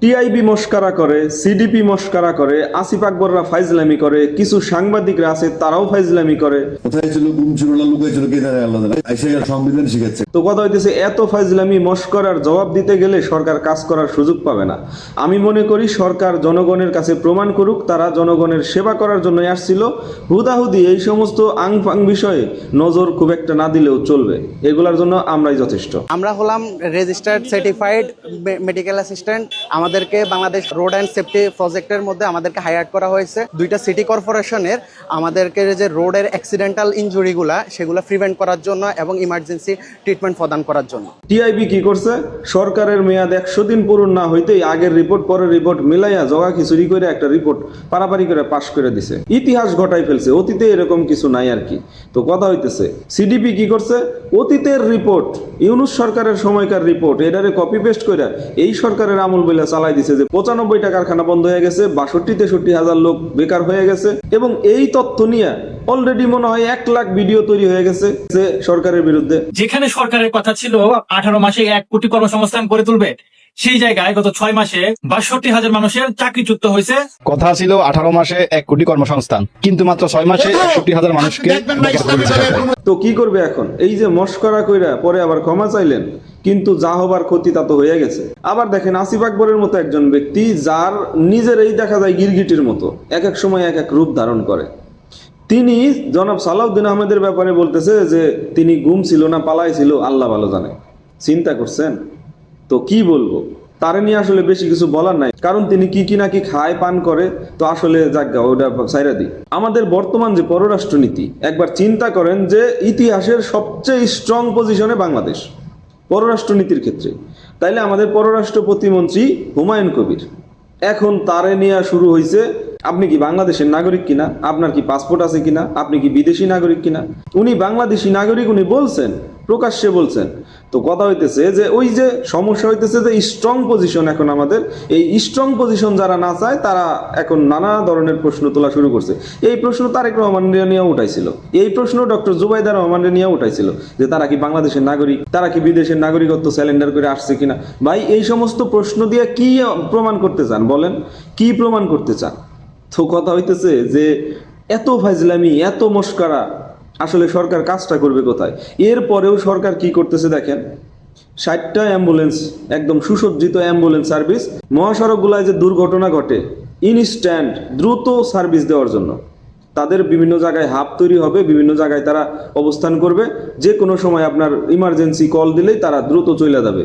TIB মস্কারা করে, CDP মস্কারা করে, আসিফ আকবররা ফাইজলামি করে, কিছু সাংবাদিকরা আছে তারাও ফাইজলামি করে। কোথায় ছিল, গুম ছিল না লুকাই ছিল, কে জানে, আল্লাহ জানে। এসে সংবিধান শিখাচ্ছে। তো কথা হইতেছে, এত ফাইজলামি মস্করার জবাব দিতে গেলে সরকার কাজ করার সুযোগ পাবে না। আমি মনে করি সরকার জনগণের কাছে প্রমাণ করুক তারা জনগণের সেবা করার জন্যই আসছিল। হুদাহুদি এই সমস্ত আংফাং বিষয়ে নজর খুব একটা না দিলেও চলবে, এগুলার জন্য আমরাই যথেষ্ট। আমরা হলাম রেজিস্টার্ড সার্টিফাইড মেডিকেল অ্যাসিস্ট্যান্ট। আমাদেরকে বাংলাদেশ রোড অ্যান্ড সেফটি প্রজেক্টের মধ্যে আমাদেরকে হায়ার করা হয়েছে দুইটা সিটি কর্পোরেশনের। আমাদেরকে যে রোডের অ্যাক্সিডেন্টাল ইনজুরিগুলা সেগুলো প্রিভেন্ট করার জন্য এবং ইমার্জেন্সি ট্রিটমেন্ট প্রদান করার জন্য। টিআইবি কি করছে, সরকারের মেয়াদ 100 দিন পূরণ না হইতেই আগের রিপোর্ট পরের রিপোর্ট মিলাইয়া জগা খিচুড়ি করে একটা রিপোর্ট পারাপারি করে পাশ করে দিছে। ইতিহাস ঘটাই ফেলছে, অতীতে এরকম কিছু নাই আর কি। তো কথা হইতেছে সিডিপি কি করছে, অতীতের রিপোর্ট, ইউনূস সরকারের সময়কার রিপোর্ট এটারে কপি পেস্ট করে এই সরকারের আমল বলে চালাই দিছে যে 95টা কারখানা বন্ধ হয়ে গেছে, 62-63 হাজার লোক বেকার হয়ে গেছে। এবং এই তথ্য নিয়ে অলরেডি মনে হয় 1 লাখ ভিডিও তৈরি হয়ে গেছে যে সরকারের বিরুদ্ধে। যেখানে সরকারের কথা ছিল 18 মাসে 1 কোটি কর্মসংস্থান করে তুলবে, সেই জায়গায় গত 6 মাসে 62,000 মানুষের চাকরিচ্যুত হয়েছে। কথা ছিল 18 মাসে 1 কোটি কর্মসংস্থান, কিন্তু মাত্র 6 মাসে 61,000 মানুষকে বেকার করে দিয়েছে। তো কি করবে এখন? এই যে মস্করা কইরা পরে আবার ক্ষমা চাইলেন, কিন্তু যা হবার ক্ষতি তা তো হয়ে গেছে। আবার দেখেন আসিফ আকবরের মতো একজন ব্যক্তি যার নিজেরই দেখা যায় গিরগিটির মতো এক এক সময় এক এক রূপ ধারণ করে, তিনি জনাব সালাউদ্দিন আহমেদের ব্যাপারে বলতেছে যে তিনি গুম ছিল না পালাই ছিল আল্লাহ ভালো জানে। চিন্তা করছেন? তো কি বলবো, তারে নিয়ে আসলে বেশি কিছু বলার নাই, কারণ তিনি কি নাকি খায় পান করে। তো আসলে জায়গা ওটা সাইরা দিই। আমাদের বর্তমান যে পররাষ্ট্রনীতি, একবার চিন্তা করেন যে ইতিহাসের সবচেয়ে স্ট্রং পজিশনে বাংলাদেশ পররাষ্ট্রনীতির ক্ষেত্রে। তাইলে আমাদের পররাষ্ট্র প্রতিমন্ত্রী হুমায়ুন কবির, এখন তারে নিয়ে শুরু হয়েছে আপনি কি বাংলাদেশের নাগরিক কিনা, আপনার কি পাসপোর্ট আছে কিনা, আপনি কি বিদেশি নাগরিক কিনা। উনি বাংলাদেশি নাগরিক, উনি বলছেন, প্রকাশ্যে বলছেন। তো কথা হইতেছে যে ওই যে সমস্যা হইতেছে যে স্ট্রং পজিশন, এখন আমাদের এই স্ট্রং পজিশন যারা না চায় তারা এখন নানা ধরনের প্রশ্ন তোলা শুরু করছে। এই প্রশ্ন তারেক রহমানের নিয়ে উঠাইছিল, এই প্রশ্ন ডক্টর জুবাইদা রহমানের নিয়ে উঠাইছিল যে তারা কি বাংলাদেশের নাগরিক, তারা কি বিদেশের নাগরিকত্ব স্যালেন্ডার করে আসছে কিনা। ভাই এই সমস্ত প্রশ্ন দিয়ে কি প্রমাণ করতে চান বলেন, কি প্রমাণ করতে চান? তো কথা হইতেছে যে এত ফাজলামি, এত মস্করা, আসলে সরকার কাজটা করবে কোথায়? এরপরেও সরকার কি করতেছে দেখেন, 60টা অ্যাম্বুলেন্স, একদম সুসজ্জিত অ্যাম্বুলেন্স সার্ভিস, মহাসড়কগুলায় যে দুর্ঘটনা ঘটে ইনস্ট্যান্ট দ্রুত সার্ভিস দেওয়ার জন্য তাদের বিভিন্ন জায়গায় হাব তৈরি হবে, বিভিন্ন জায়গায় তারা অবস্থান করবে, যে কোনো সময় আপনার ইমার্জেন্সি কল দিলেই তারা দ্রুত চলে যাবে।